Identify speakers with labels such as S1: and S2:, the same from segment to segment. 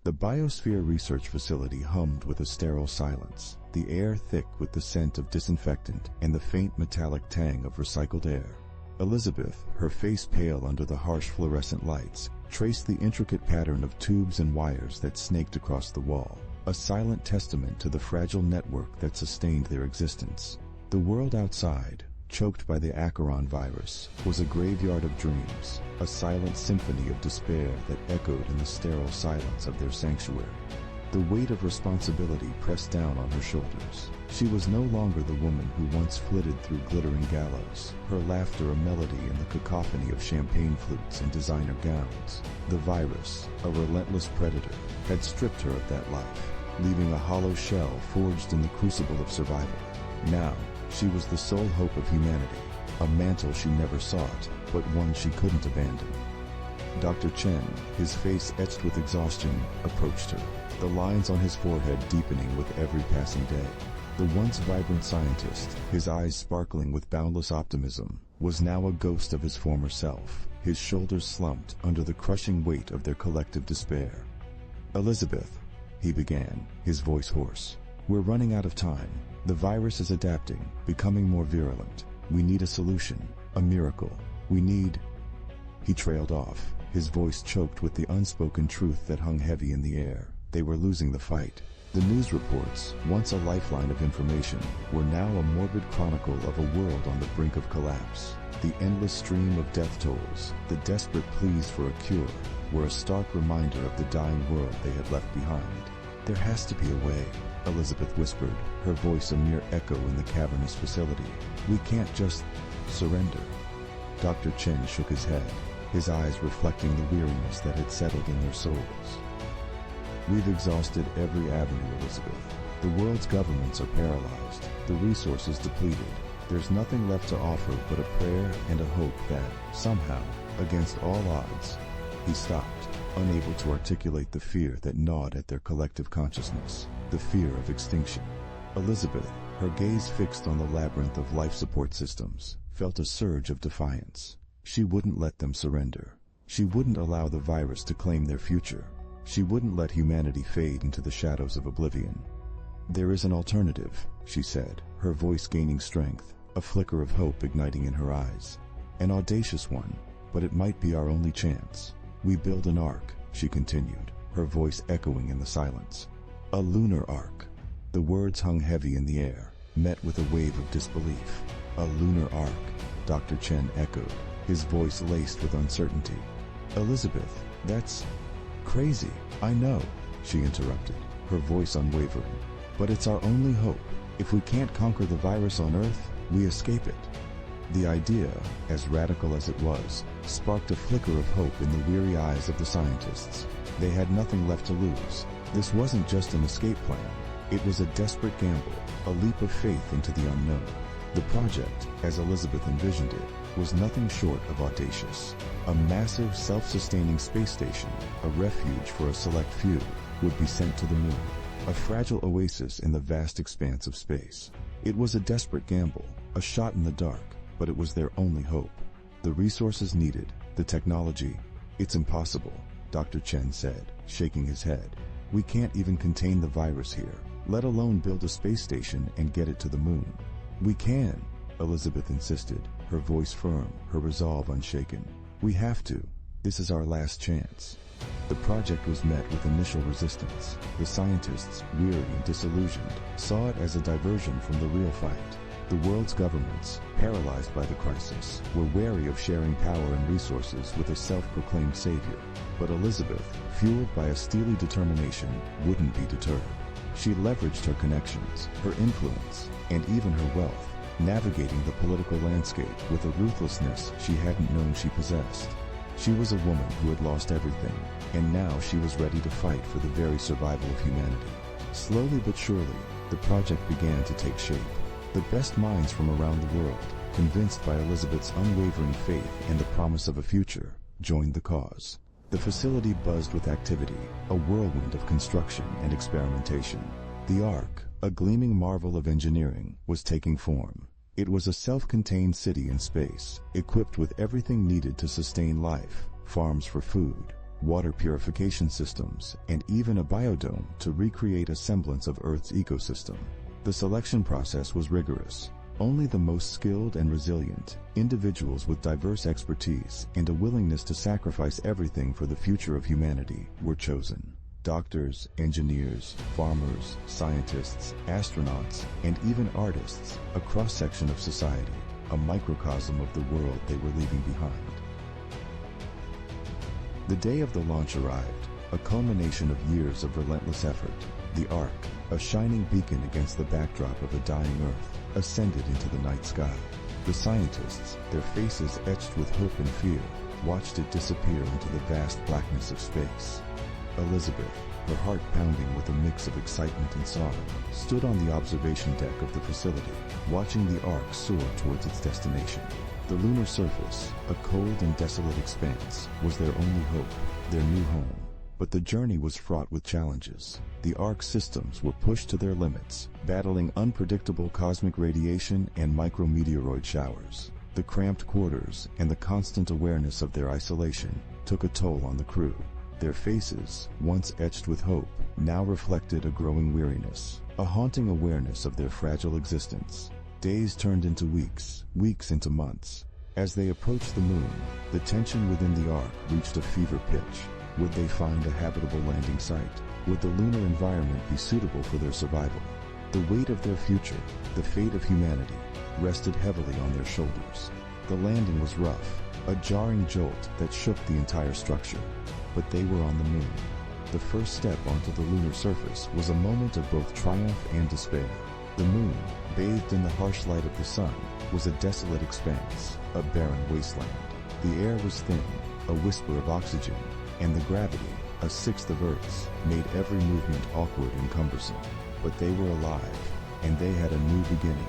S1: The Biosphere Research Facility hummed with a sterile silence, the air thick with the scent of disinfectant and the faint metallic tang of recycled air. Elizabeth, her face pale under the harsh fluorescent lights, traced the intricate pattern of tubes and wires that snaked across the wall, a silent testament to the fragile network that sustained their existence. The world outside, choked by the Acheron virus, was a graveyard of dreams, a silent symphony of despair that echoed in the sterile silence of their sanctuary. The weight of responsibility pressed down on her shoulders. She was no longer the woman who once flitted through glittering gallows, her laughter a melody in the cacophony of champagne flutes and designer gowns. The virus, a relentless predator, had stripped her of that life, leaving a hollow shell forged in the crucible of survival. Now, she was the sole hope of humanity, a mantle she never sought, but one she couldn't abandon. Dr. Chen, his face etched with exhaustion, approached her, the lines on his forehead deepening with every passing day. The once vibrant scientist, his eyes sparkling with boundless optimism, was now a ghost of his former self, his shoulders slumped under the crushing weight of their collective despair. "Elizabeth," he began, his voice hoarse, "we're running out of time. The virus is adapting, becoming more virulent. We need a solution, a miracle. We need—" He trailed off, his voice choked with the unspoken truth that hung heavy in the air. They were losing the fight. The news reports, once a lifeline of information, were now a morbid chronicle of a world on the brink of collapse. The endless stream of death tolls, the desperate pleas for a cure, were a stark reminder of the dying world they had left behind. "There has to be a way," Elizabeth whispered, her voice a mere echo in the cavernous facility. "We can't just surrender." Dr. Chen shook his head, his eyes reflecting the weariness that had settled in their souls. "We've exhausted every avenue, Elizabeth. The world's governments are paralyzed, the resources depleted. There's nothing left to offer but a prayer and a hope that, somehow, against all odds—" He stopped, unable to articulate the fear that gnawed at their collective consciousness, the fear of extinction. Elizabeth, her gaze fixed on the labyrinth of life support systems, felt a surge of defiance. She wouldn't let them surrender. She wouldn't allow the virus to claim their future. She wouldn't let humanity fade into the shadows of oblivion. "There is an alternative," she said, her voice gaining strength, a flicker of hope igniting in her eyes. "An audacious one, but it might be our only chance. We build an ark," she continued, her voice echoing in the silence. "A lunar ark." The words hung heavy in the air, met with a wave of disbelief. "A lunar ark," Dr. Chen echoed, his voice laced with uncertainty. "Elizabeth, that's crazy." "I know," she interrupted, her voice unwavering. "But it's our only hope. If we can't conquer the virus on Earth, we escape it." The idea, as radical as it was, sparked a flicker of hope in the weary eyes of the scientists. They had nothing left to lose. This wasn't just an escape plan. It was a desperate gamble, a leap of faith into the unknown. The project, as Elizabeth envisioned it, was nothing short of audacious. A massive, self-sustaining space station, a refuge for a select few, would be sent to the moon, a fragile oasis in the vast expanse of space. It was a desperate gamble, a shot in the dark, but it was their only hope. The resources needed, the technology— "It's impossible," Dr. Chen said, shaking his head. "We can't even contain the virus here, let alone build a space station and get it to the moon." "We can," Elizabeth insisted, her voice firm, her resolve unshaken. "We have to. This is our last chance." The project was met with initial resistance. The scientists, weary and disillusioned, saw it as a diversion from the real fight. The world's governments, paralyzed by the crisis, were wary of sharing power and resources with a self-proclaimed savior. But Elizabeth, fueled by a steely determination, wouldn't be deterred. She leveraged her connections, her influence, and even her wealth, navigating the political landscape with a ruthlessness she hadn't known she possessed. She was a woman who had lost everything, and now she was ready to fight for the very survival of humanity. Slowly but surely, the project began to take shape. The best minds from around the world, convinced by Elizabeth's unwavering faith and the promise of a future, joined the cause. The facility buzzed with activity, a whirlwind of construction and experimentation. The Ark, a gleaming marvel of engineering, was taking form. It was a self-contained city in space, equipped with everything needed to sustain life: farms for food, water purification systems, and even a biodome to recreate a semblance of Earth's ecosystem. The selection process was rigorous. Only the most skilled and resilient, individuals with diverse expertise and a willingness to sacrifice everything for the future of humanity, were chosen. Doctors, engineers, farmers, scientists, astronauts, and even artists, a cross-section of society, a microcosm of the world they were leaving behind. The day of the launch arrived, a culmination of years of relentless effort. The Ark, a shining beacon against the backdrop of a dying Earth, ascended into the night sky. The scientists, their faces etched with hope and fear, watched it disappear into the vast blackness of space. Elizabeth, her heart pounding with a mix of excitement and sorrow, stood on the observation deck of the facility, watching the Ark soar towards its destination. The lunar surface, a cold and desolate expanse, was their only hope, their new home. But the journey was fraught with challenges. The Ark's systems were pushed to their limits, battling unpredictable cosmic radiation and micrometeoroid showers. The cramped quarters and the constant awareness of their isolation took a toll on the crew. Their faces, once etched with hope, now reflected a growing weariness, a haunting awareness of their fragile existence. Days turned into weeks, weeks into months. As they approached the moon, the tension within the Ark reached a fever pitch. Would they find a habitable landing site? Would the lunar environment be suitable for their survival? The weight of their future, the fate of humanity, rested heavily on their shoulders. The landing was rough, a jarring jolt that shook the entire structure. But they were on the moon. The first step onto the lunar surface was a moment of both triumph and despair. The moon, bathed in the harsh light of the sun, was a desolate expanse, a barren wasteland. The air was thin, a whisper of oxygen, and the gravity, a sixth of Earth's, made every movement awkward and cumbersome. But they were alive, and they had a new beginning.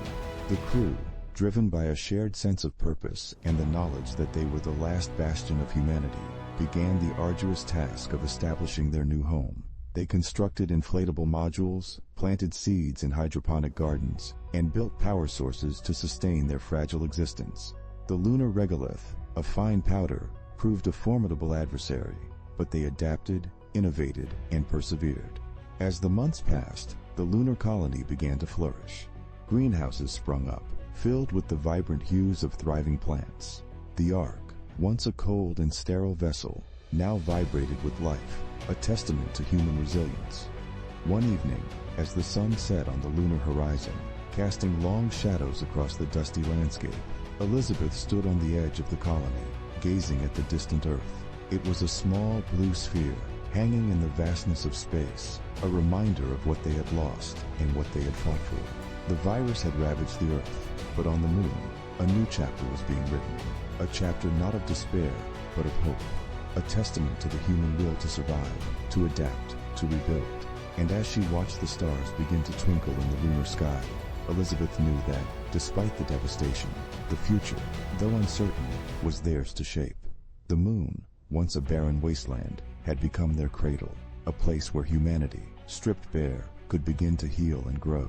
S1: The crew, driven by a shared sense of purpose and the knowledge that they were the last bastion of humanity, began the arduous task of establishing their new home. They constructed inflatable modules, planted seeds in hydroponic gardens, and built power sources to sustain their fragile existence. The lunar regolith, a fine powder, proved a formidable adversary, but they adapted, innovated, and persevered. As the months passed, the lunar colony began to flourish. Greenhouses sprung up, filled with the vibrant hues of thriving plants. The Ark, once a cold and sterile vessel, now vibrated with life, a testament to human resilience. One evening, as the sun set on the lunar horizon, casting long shadows across the dusty landscape, Elizabeth stood on the edge of the colony, gazing at the distant Earth. It was a small blue sphere, hanging in the vastness of space, a reminder of what they had lost and what they had fought for. The virus had ravaged the Earth, but on the moon, a new chapter was being written. A chapter not of despair, but of hope. A testament to the human will to survive, to adapt, to rebuild. And as she watched the stars begin to twinkle in the lunar sky, Elizabeth knew that, despite the devastation, the future, though uncertain, was theirs to shape. The moon, once a barren wasteland, had become their cradle, a place where humanity, stripped bare, could begin to heal and grow.